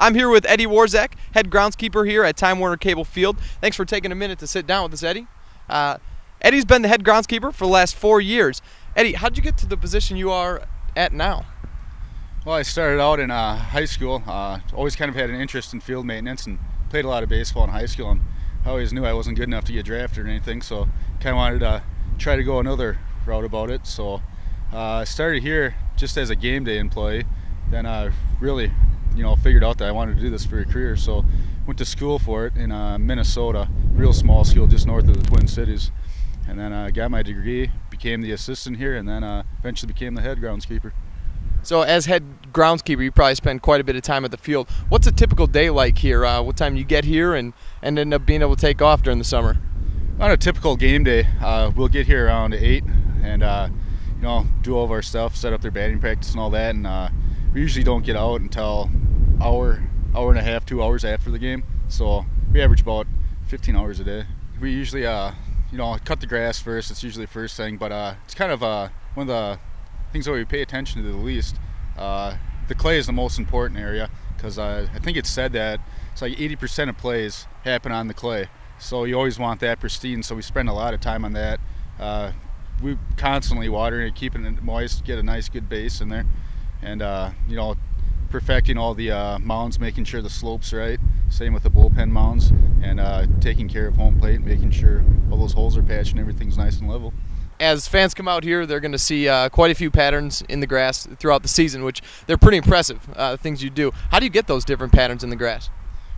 I'm here with Eddie Warczak, head groundskeeper here at Time Warner Cable Field. Thanks for taking a minute to sit down with us, Eddie. Eddie's been the head groundskeeper for the last 4 years. Eddie, how'd you get to the position you are at now? Well, I started out in high school. Always kind of had an interest in field maintenance and played a lot of baseball in high school. And I always knew I wasn't good enough to get drafted or anything, so kind of wanted to try to go another route about it. So I started here just as a game day employee. Then I really, figured out that I wanted to do this for a career. So went to school for it in Minnesota, real small school just north of the Twin Cities. And then I got my degree, became the assistant here, and then eventually became the head groundskeeper. So as head groundskeeper, you probably spend quite a bit of time at the field. What's a typical day like here? What time you get here and end up being able to take off during the summer? On a typical game day, we'll get here around 8 and do all of our stuff, set up their batting practice and all that. And we usually don't get out until hour and a half, 2 hours after the game. So we average about 15 hours a day. We usually cut the grass first. It's usually the first thing, but it's kind of one of the things that we pay attention to the least. The clay is the most important area because I think it's said that it's like 80% of plays happen on the clay. So you always want that pristine, so we spend a lot of time on that. We constantly watering it, keeping it moist, get a nice good base in there, and perfecting all the mounds, making sure the slope's right. Same with the bullpen mounds, and taking care of home plate, making sure all those holes are patched and everything's nice and level. As fans come out here, they're going to see quite a few patterns in the grass throughout the season, which they're pretty impressive, things you do. How do you get those different patterns in the grass?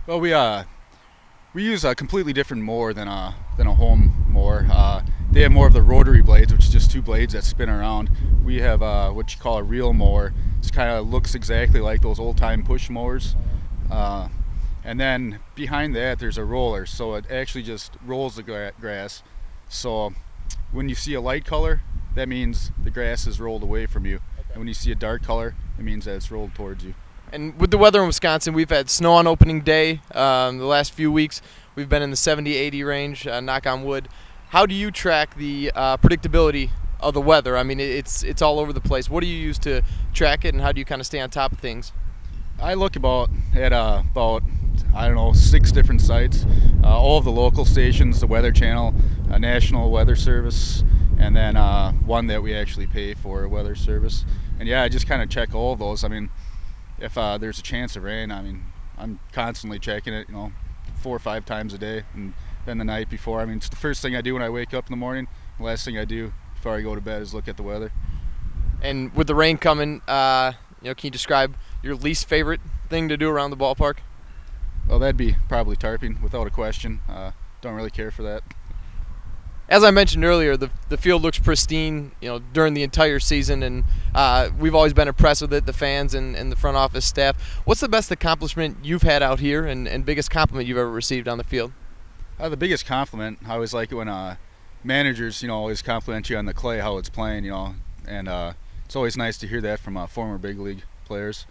Well, we use a completely different mower than a home mower. They have more of the rotary blades, which is just 2 blades that spin around. We have what you call a reel mower. It kind of looks exactly like those old-time push mowers. And then behind that, there's a roller, so it actually just rolls the grass. So when you see a light color, that means the grass is rolled away from you. Okay. And when you see a dark color, it means that it's rolled towards you. And with the weather in Wisconsin, we've had snow on opening day the last few weeks. We've been in the 70-80 range, knock on wood. How do you track the predictability of the weather? I mean, it's all over the place. What do you use to track it, and how do you kind of stay on top of things? I look at 6 different sites, all of the local stations, the Weather Channel, National Weather Service, and then one that we actually pay for, Weather Service. And yeah, I just kind of check all of those. I mean, if there's a chance of rain, I'm constantly checking it, 4 or 5 times a day. And then the night before, it's the first thing I do when I wake up in the morning. The last thing I do before I go to bed is look at the weather. And with the rain coming, can you describe your least favorite thing to do around the ballpark? Well, that'd be probably tarping, without a question. Don't really care for that. As I mentioned earlier, the field looks pristine, during the entire season, and we've always been impressed with it, the fans and the front office staff. What's the best accomplishment you've had out here, and biggest compliment you've ever received on the field? The biggest compliment, I always like it when managers, always compliment you on the clay, how it's playing, and it's always nice to hear that from former big league players.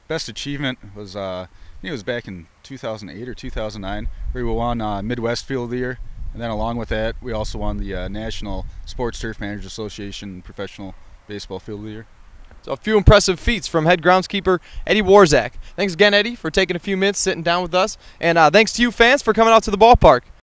Best achievement was, it was back in 2008 or 2009, where we won Midwest Field of the Year. And then along with that, we also won the National Sports Turf Managers Association Professional Baseball Field of the Year. So a few impressive feats from head groundskeeper Eddie Warczak. Thanks again, Eddie, for taking a few minutes, sitting down with us. And thanks to you fans for coming out to the ballpark.